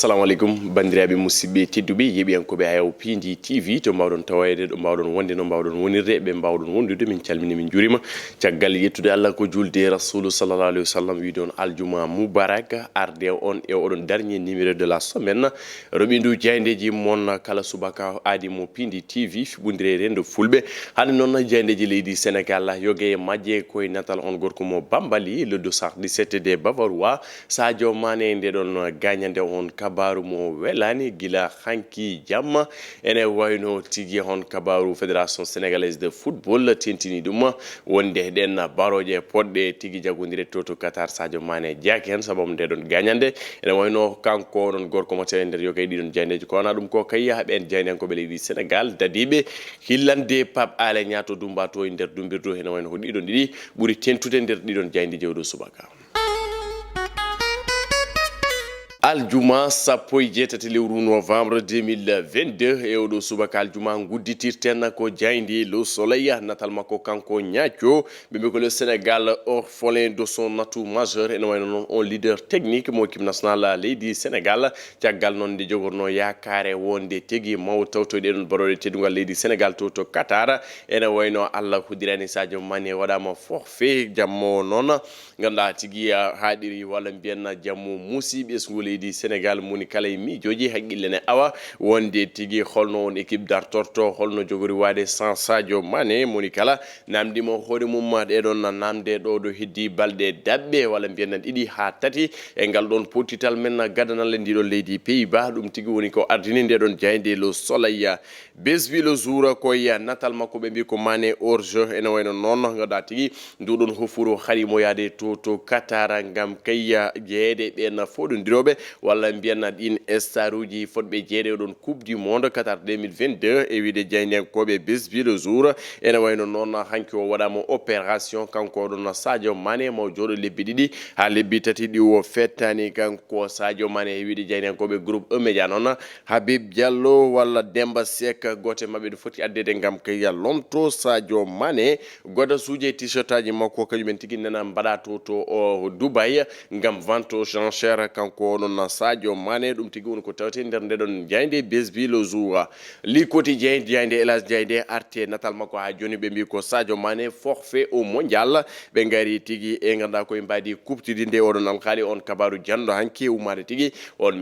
assalamu alaikum bandiraɓe musidɓe tedduɓe yeɓiyankoɓe hayaw Piindi TV to mbawɗon tawayde ɗo mbawɗon wonde no mbawɗon wonirde ɓe mbawɗon wondude min calmini min jurima caggal yettude Allah ko julde rasulu sallallahu alayhi wa sallam wiide on aljuma moubarak arde on e oɗon dernier numéro de la semaine roɓindu jayndeji mon kala subaka aadi mo Piindi TV fiɓodire rendo fulɓe hande noon jayndeji leydi Sénégal yogue majje koye natal on gorko mo Bambali le 217 des Bavarois Sadio Mané nde ɗon gagnande on kabaru mo welani gila hanki jamma ene wayno tigi hon kabaru fédération sénégalaise de football tentini ɗum wonde ɗen baroje podɗe tigi jaggodire to Qatar Sadio Mané jaaki hen sababu nde ɗon gagnande ene wayno kanko ɗon gorko mo tawi nder yoga ɗiɗon jayneji ko wana ɗum ko kayya ɓen jaynenkoɓe leydi Sénégal dadiɓe hillande Pape Alé Niang to Dumba to e nder dumbirdo ene wayno ko ɗiɗon ɗiɗi ɓuuri tentude nder ɗiɗon jayndi jewɗo subaka aljuma sappo e jeetati lewru novembre 2022 e oɗo subaka aljuma gudditirten ko jayndi le soleil natal makko kanko ñacco ɓeɓe ko le Sénégal orphelin de son atout majeur ene wayno noon on leader technique mo équipe nationale leydi Sénégal caggal noon nde jogorno yakare wonde tigui maw tawto ɗeɗon baroɗe teddugal leydi Sénégal to Qatar ene wayno Allah hudirani Sadio Mané waɗama forfait jammo noon ganduɗa tigui haɗiri walla mbiyen jammo musiɓe so leydi Sénégal moni kala e miijoji haqqille ne awa wonde tigui holno on équipe dartorto holno jogori wade sans Sadio Mané moni kala namdimo hoore mum ɗeɗon namde ɗo ɗo heddi balɗe dabɓe walla mbiyen ɗiɗi ha tati e ngal ɗon pottital men gadanal ndiɗon leydi Pays-Bas ɗum tigui woni ko ardini ndeɗon jayde le soleil besbi le jour koye natal makko ɓe mbi ko Mané hors jeu ene wayno noon ganduɗa tigui nduɗon hofuru harimo yaade to Qatar ngam kayya jeeyede ɓen foɗodiroɓe walla mbiyanna ɗin star uji fotɓe jeeɗe oɗon coupe du monde Qatar 2022 e wiide jaynenkoɓe besbi le jour ene wayno noon hanki o waɗama opération kanko oɗon Sadio Mané mo jooɗo lebbi ɗiɗi ha lebbi tati ɗi o fettani kanko Sadio Mané e wiide jaynenkoɓe groupe E média noon Habib Diallo walla Demba Seck gote mabɓe ɗo foti addede ngam kayya lomto Sadio Mané goda suuje t-shirt aji makko kañumen tigui nana mbaɗa to Dubai ngam vente aux enchères kanko oɗon Sadio Mané ɗum tigi woni ko tawte nder ndeɗon jayde besbi le jour li quotidien jayde Elas jayde arte natal makko ha joni ɓe mbi ko Sadio Mané forfait au mondial ɓe gari tigi e ganduɗa koye mbadi kuptidi nde oɗon alhaali on kabaru janɗo hanki umade tigi on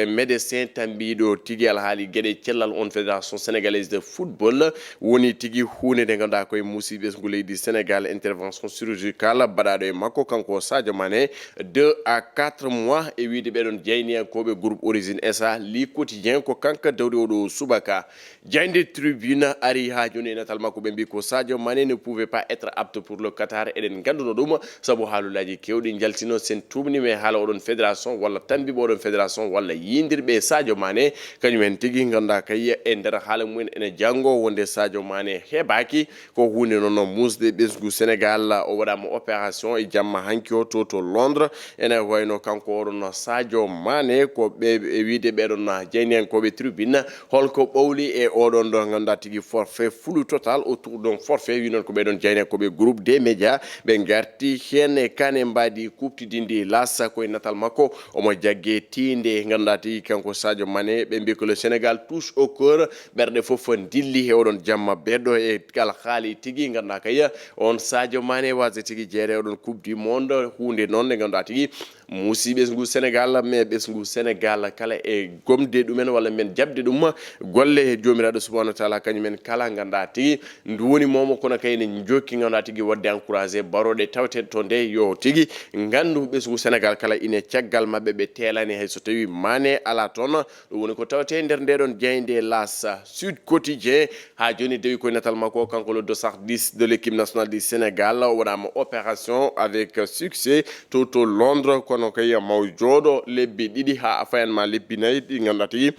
médecin tambiɗo tigi alhaali gueɗe cellal on fédération sénégalaise de football woni tigi hunde nde ganduɗa koye musidɓe ngo leydi Sénégal intervention chirurgicale baɗaɗo e makko kanko Sadio Mané 2 à 4 mois e wiide ɓeɗon jayni koɓe groupe origine SA li quotidien ko kanka dawri oɗo subaka jayde tribune ari ha joni e natal makko ɓe mbi ko Sadio Mané ne pouvait pas être apte pour le Qatar eɗen ganduno ɗum saabu haalulaji kewɗi jaltino sen tumni me haala oɗon fédération walla tambiɓe oɗon fédération walla yindirɓe Sadio Mané kañumen tigui ganduɗa kay e nder haala mumen ene janggo wonde Sadio Mané heɓaki ko hunde noon musde ɓesgu Sénégal o waɗama opération e jamma hanki o to Londres ene wayno kanko oɗon Sadio Mané ko ɓe e wiide ɓeɗon jeynenkoɓe tribune holko ɓowli e oɗon ɗo ganduɗa tigui forfait flou total autour ɗon forfait wi noon ko ɓeɗon jeynenkoɓe groupe des médias ɓe garti hen e kane mbadi kuptidindi lassa koye natal makko omo jaggue tinde ganduɗa tigui kanko Sadio Mané ɓe mbi ko le Sénégal touche au cœur ɓerɗe foof dilli e oɗon jamma beɗɗo e kala haali tigui ganduɗa kay on Sadio Mané wasa tigui jeere oɗon coupe du monde hunde noon nde ganduɗa tigui musidɓe ngu Sénégal mais ɓesgu Sénégal kala e gomde ɗumen walla men jabde ɗum golle jomiraɗo subhanahu wa taala kañumen kala ganduɗa tigui ndu woni momo kono kayne jokki ganduɗa tigui wadde encouragé baroɗe tawte to nde yo tigui gandu ɓesgu Sénégal kala ine caggal mabɓe ɓe telani hay so tawi Mané ala toon ɗum woni ko tawte nder ndeɗon jayde las Sud Quotidien ha joni dewi koye natal makko kanko le 210 de l'équipe nationale du Sénégal o waɗama opération avec succès to Londres kono kay maw jooɗo lebbi ɗiɗi ha fayanma lebbi nayyi ɗi ganduɗa tigui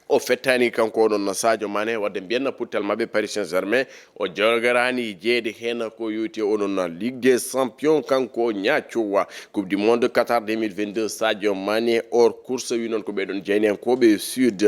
o fettani kanko onon Sadio Mané wadde mbiyanna puttal mabɓe Paris Saint-Germain o jorgarani jeede hen ko yoti onon Ligue des Champions kanko ñaccowa Coupe du Monde Qatar 2022 Sadio Mané hors course wi non ko ɓeɗon jeyniyankoɓe sud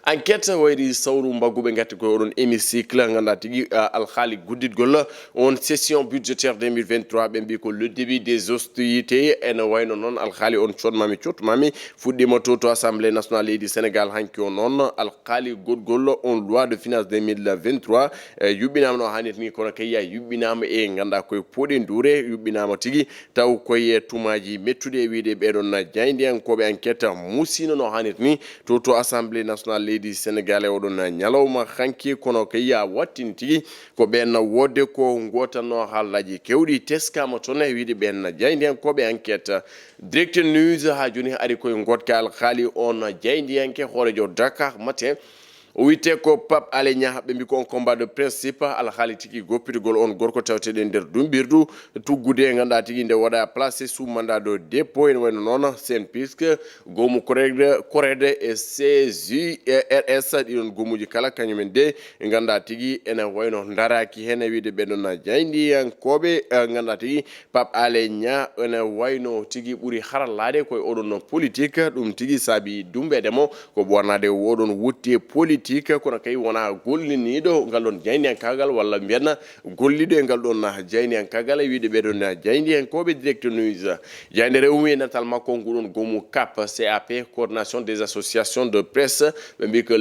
enquête wayri sawru mbagguɓe gatti ko oɗon hémicycle ganda tigui alhaali gudditgol on session budgétaire 2023 ɓe mbi ko le début des hostilités ene wayno noon alhaali on codmami cottumami fuɗɗima to assemblée nationale leydi Sénégal hanki o noon alqaali goɗgol on loi de finance 2023 yuɓɓinama no hannit ni kono kayya yuɓɓinama e ganda koye poɗe ndure yuɓɓinama tigui taw koye tumaji mettude e wiide ɓeɗon jaydiyankoɓe enquête musino no hannit ni to assemblée nationale leydi Sénégal e oɗon ñalawma hanki kono kayya wattini tigui ko ɓen wodde ko gotanno haallaji kewɗi teskama toon e wiide ɓen jaydiyankoɓe enquête direct news ha joni ari koye gotka alhaali on jaydiyanke hoorejo Dakar matin o witte ko Pape Alé Niang ɓe mbi ko on combat de principe alhaali tigi goppitugol on gorko tawteɗe nder dumbirdu tuggude e ganduɗa tigi nde waɗa placé sous mandat de dépôt ene wayno noon sen puisque gomu korede e CJRS ɗiɗon gomuji kala kañumen de ganduɗa tigi ene wayno daraki hen e wiide ɓeɗon jaydiyankoɓe ganduɗa tigi Pape Alé Niang ene wayno tigi ɓuuri harallade koye oɗon politique ɗum tigi saabi dumbeɗemo ko ɓornade oɗon wutti politique kono kay wona golliniɗo ngal ɗon jaydiyankagal walla mbiyanna golliɗo e ngal ɗon jaydiyankagal e wiide ɓeɗon jaydiyankoɓe direct news jayde Revue e natal makko nguɗon gomu CAP coordination des associations de presse ɓe mbi que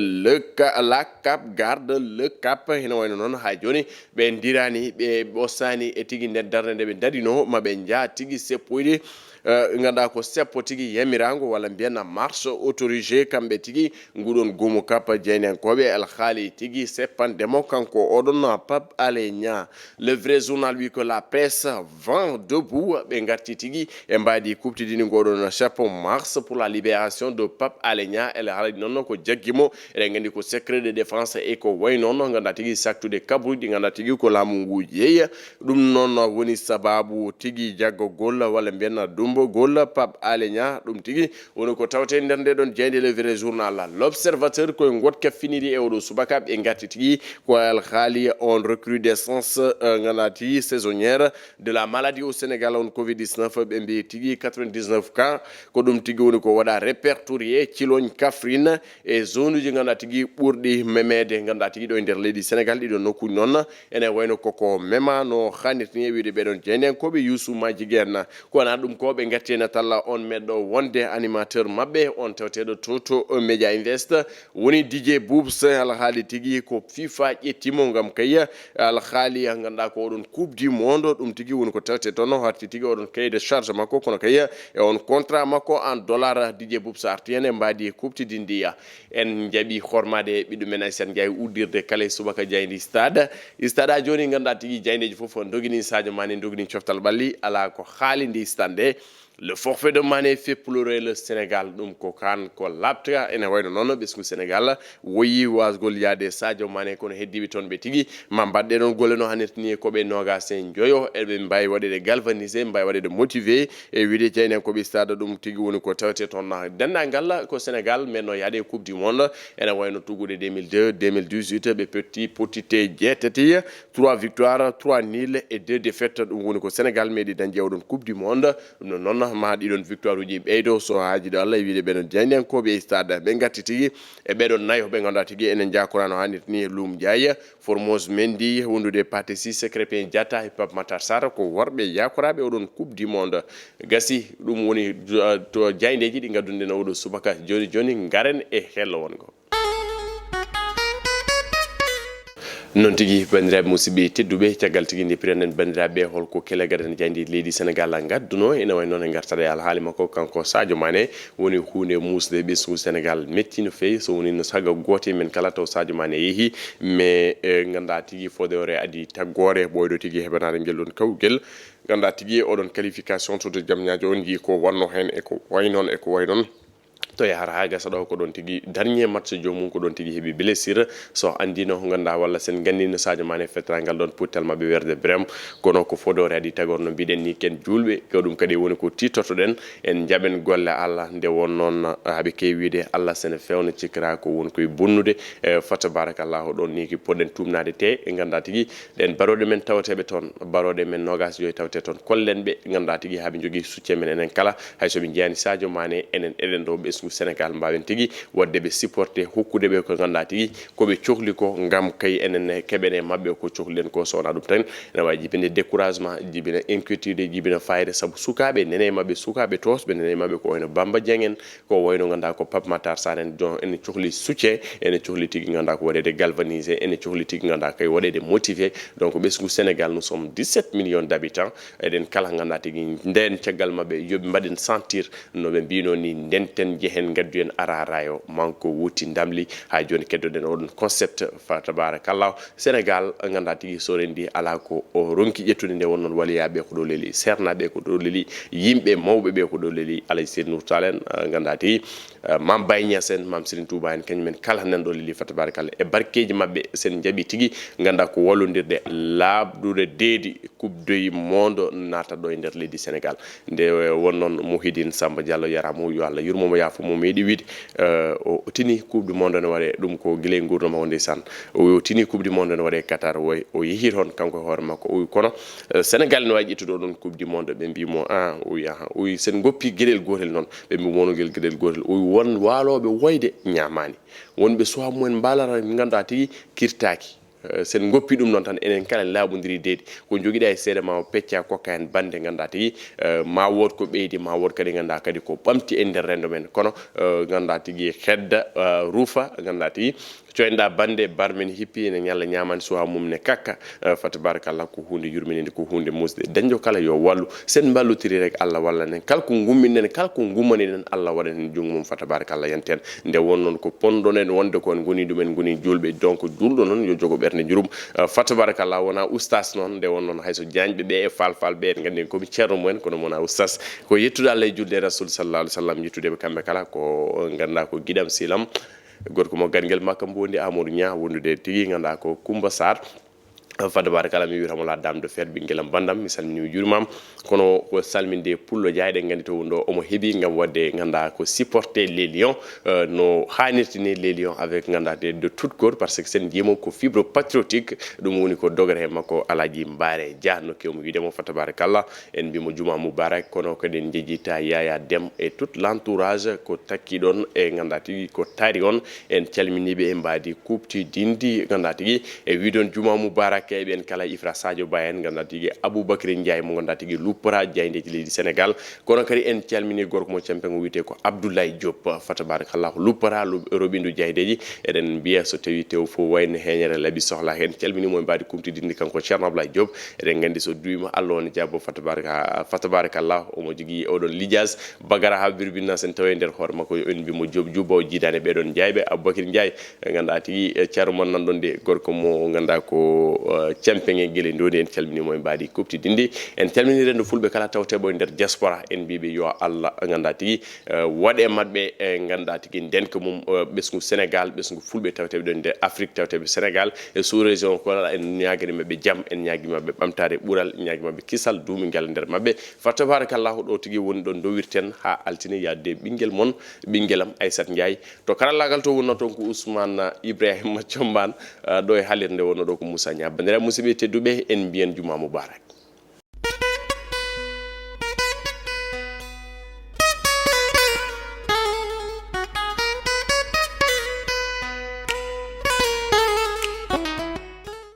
la CAP garde le CAP heno wayno noon ha joni ɓe dirani ɓe ɓosani e tigui nder darde nde ɓe darino maɓe jaa tigui seppoyde ganduɗa ko seppo tigui yamirango walla mbiyanna marche autorisé kamɓe tigui nguɗon gomu CAP jeyniyankoɓe alhaali tigui seppandemo kanko oɗon Pape Alé Niang le vrai journal wi que la presse vent debout ɓe garti tigui e mbadi kuptidini goɗon chapeau mars pour la libération de Pape Alé Niang ele haalaji noon ko jagguimo eɗen gandi ko secret de défense e ko way noon ganduɗa tigui saktude kabruji ɗi ganduɗa tigui ko laamu ngu yeeya ɗum noon woni sababu tigui jaggogol walla mbiyanna dumbogol Pape Alé Niang ɗum tigui woni ko tawte nder nde ɗon jeyde le vrai journal l'observateur koye gotka finiri e oɗo subaka ɓe gatti tigui ko alhaali on recrudescence ganduɗa tigui saisonnière de la maladie au Sénégal on Covid-19 ɓe mbi tigui 99 cas ko ɗum tigui woni ko waɗa répertorié Thilogne Kaffrine e zone uji ganduɗa tigui ɓurɗi memede ganduɗa tigui ɗo e nder leydi Sénégal ɗiɗo nokkuji noon ene wayno koko mema no hannirtini e wiide ɓeɗon jeyniyankoɓe Youssou Madjiguène kowona ɗum ko ɓe gatti ene talla on meɗɗo wonde animateur mabɓe on tawteɗo to Média Invest woni DJ Boubs alhaali tigui ko FIFA ƴettimo gam kayya alhaali ganduɗa ko oɗon coupe du monde ɗum tigui woni ko tawte toon harti tigui oɗon cahier de charge makko kono kayya e on contrat makko en dollar DJ Boubs arti hen e mbadi kuptidindi en jaaɓi hormade ɓiɗɗo men Aissane Ndiaye uddirde kala subaka jaydi stade a joni ganduɗa tigui jaydeji foof dogini Sadio Mané dogini coftal ɓalli ala ko haali ndi stande le forfait de Mané fait pleurer le Sénégal ɗum ko kan ko labta ene wayno noon ɓesgu Sénégal woyi wasgol yaade Sadio Mané kono heddiɓe toon ɓe tigui ma mbaɗɗe ɗon golle no hannirtini koɓe nogas en joyo eɓe mbawi waɗede galvanisé mbawi waɗede motivé e wiide jeyniyankoɓe stade ɗum tigui woni ko tawte toon dendagal ko Sénégal men no yaade coupe du monde ene wayno tuggude 2002 2018 ɓe potite jeetati 3 victoires 3 nul et 2 défaites ɗum woni ko Sénégal meeɗi dañde oɗon coupe du monde ɗum noon ma ɗiɗon victoire uji ɓeydo so haajiɗo Allah e wiide ɓeɗon jeyniyankoɓe e stade ɓe gatti tigui e ɓeɗon nayo ɓe ganduɗa tigui enen jakorano hannirtini Loum Ndiaye Formose Mendy wondude Pathé Ciss Krépin Diatta e Pape Matar Sarr ko worɓe yakoraɓe oɗon coupe du monde gasi ɗum woni to jayndeji ɗi gaddude no oɗo subaka joni garen e hello wongo non tigui bandiraɓe musidɓe tedduɓe caggal tigui nde piranden bandiraɓe holko kele gadan jaydi leydi Sénégal gadduno ene way noon e gartaɗa e alhaali makko kanko Sadio Mané woni hunde musde ɓesgu Sénégal metti no fewi so woni no saga gote men kala taw Sadio Mané yeehi mais ganduɗa tigui fodewre adi taggore ɓoyɗo tigui heɓanade guel ɗon kawguel ganduɗa tigui oɗon qualification to de jamñaji on jii ko wanno hen eko way noon to ya har haga saɗo ko ɗon tigi dernier match jomum ko ɗon tigi heɓi blessure so andino ganda walla sen gandino Sadio Mané fetrangal ɗon pour tellement ɓe werde brem kono ko fodore adi tagor no mbiɗen ni ken julɓe ko ɗum kadi woni ko titotoɗen en jaɓen golle Allah nde won noon haaɓe kewi wiide Allah sene fewna cikkira ko woni koye bonnude fata barakallahu ɗon ni ki poɗen tumnade te e ganda tigi ɗen baroɗe men tawateɓe toon baroɗe men nogas joyi tawte toon kollen ɓe ganda tigi haaɓe jogui soutien men enen kala hay soɓe jeyani Sadio Mané enen eɗen ɗo ɓesgu Sénégal mbawen tigi wadde ɓe supporté hokkude ɓe ko ganda tigi koɓe cohli ko gam kay enen keɓene mabɓe ko cohliɗen ko sowona ɗum tan ene wawi jibinde découragement jibina inquiétude jibina fayde saabu sukaɓe nene mabɓe sukaɓe tosɓe nene mabɓe ko wayno Bamba Dieng en ko wayno ganda ko Pape Matar Sarr en jon ene cohli soutien ene cohli tigi ganda ko waɗede galvanisé ene cohli tigi ganda kay waɗede motivé donc ɓesgu Sénégal nous sommes 17 millions d'habitants eɗen kala ganda tigi nden caggal mabɓe yoɓe mbaɗen sentir noɓe mbino ni ndenten jehen gaddu en ararayo manko wuti ndamli ha joni keddoɗen oɗon concept fa tabarakallah Sénégal ganda tigi so rendi ala ko o ronki ƴettude nde wonnon waliyaɓe ko ɗo leeli sernaɓe ko ɗo leeli yimɓe mawɓe ɓe ko ɗo leeli Alay Seydou Nour Tall en ganda tigi Mame Baye Niass en Mame Serigne Touba en kañumen kala nan ɗo leeli fa tabarakallah e barkeji mabɓe sen jaaɓi tigi ganda ko wallodirde labdude deedi coupe du monde nata ɗo e nder leydi Sénégal nde wonnon Mouhidine Samba Diallo yaramo yo Allah yurmomo yaafo mo meeɗi wiide o tini coupe du monde ne waɗe ɗum ko guiley gurdoma o ndeysan o tini coupe du monde ne waɗe Qatar o yeehi toon kanko e hoore makko o wi kono Sénégal ne wawi ƴettude oɗon coupe du monde ɓe mbimo o wi aha o wi sen goppi gueɗel gotel noon ɓe mbi wonogel gueɗel gotel o wi won waloɓe woyde ñamani wonɓe suwa mumen mbalara ganda tigi kirtaki sen goppi ɗum noon tan enen kala laaɓodiri deedi ko joguiɗa e seeɗa ma pecca kokka hen bande ganda tigi ma wod ko ɓeydi ma wod kadi ganda kadi ko ɓamti e nder rendo men kono ganda tigi hedda ruufa ganda tigi coynɗa bande barmen hippi ene ñalla ñamani suha mum ne kakka fa tabarakallah ko hunde yurminede ko hunde musde dañjo kala yo wallu sen ballotiri rek Allah walla nen kala ko gumminen kala ko gummaniɗen Allah waɗa hen jungo mum fa tabarakallah yanten nde won noon ko ponɗonen wonde ko en goni ɗumen goni julɓe donc julɗo noon yo jogo ɓerde jurum fa tabarakallah wona oustas noon nde won noon hayso jañɓe ɓe e falfal ɓe en gandi komi ceerno mumen kono wona oustas ko yettude Allah e julde rasul sallallahu alaihi wasallam yettudeɓe kamɓe kala ko ganda ko guiɗam silam gorko mo ganguel makka mbondi Amadou Nia wondude tigi ganda ko Coumba Sarr fadde barakala mi wiitamo la dame de fer ɓinguelam bandam mi salmini jurimam kono ko salminde pullo jayɗe gandi to wonɗo omo heeɓi gam wadde ganda ko supporter les lions no hannirtini les lions avec ganda de toute cor par ce que sen jiyimo ko fibre patriotique ɗum woni ko dogere he makko Alaji Mbare Dia no kewmo widemo fa tabarakallah en mbimo juma moubarak kono kadi en jejjita Yaya Dem et tout l'entourage ko takki ɗon e ganda tigui ko taari on en calminiɓe e mbadi kupti dindi ganda tigui e widon juma moubarak keɓen kala Ifra Sadio Ba en ganda tigi Aboubacry Ndiaye mo ganda tigi luppora jaydeji leydi Sénégal kono kadi en calmini gorko mo campengo wiyete ko Abdoulaye Diop fa tabarakallah luppora robindu jaydeji eɗen mbiya so tawi tew fo wayno heñere laaɓi sohla hen calminimo e mbadi kumtidinde kanko Ceerno Abdoulaye Diop eɗen gandi so duwima Allah woni jabbo fa tabarakallah omo jogui oɗon lijas bagara ha birbinna sen tawi nder hoore makko en mbimo Diop jubbo jidane ɓeɗon jayɓe Aboubacry Ndiaye ganda tigi ceerno mon nanɗon de gorko mo ganda ko campenge guele ndoni en calminimo e mbadi kuptidinde en calmini rendo fulɓe kala tawteɓo e nder diaspora en mbiɓe yo Allah ganda tigi waɗe mabɓe e ganda tigi ndenka mum ɓesgu Sénégal ɓesgu fulɓe tawteɓe ɗon nder Afrique tawteɓe Sénégal e sous région ko en ñagani mabɓe jaam en ñagui mabɓe ɓamtare ɓuural en ñagui mabɓe kisal duumingal nder mabɓe fa tabarakallahu ɗo tigi woni ɗon dowirten ha altine yadde ɓinguel mon ɓinguelam Aissata Ndiaye to karallagal to wonno toon ko Ousmane Ibrahima Thiombane ɗo e haalirde wonno ɗo ko Moussa Niang bandiraɓe musidɓe tedduɓe en mbiyen juma moubarak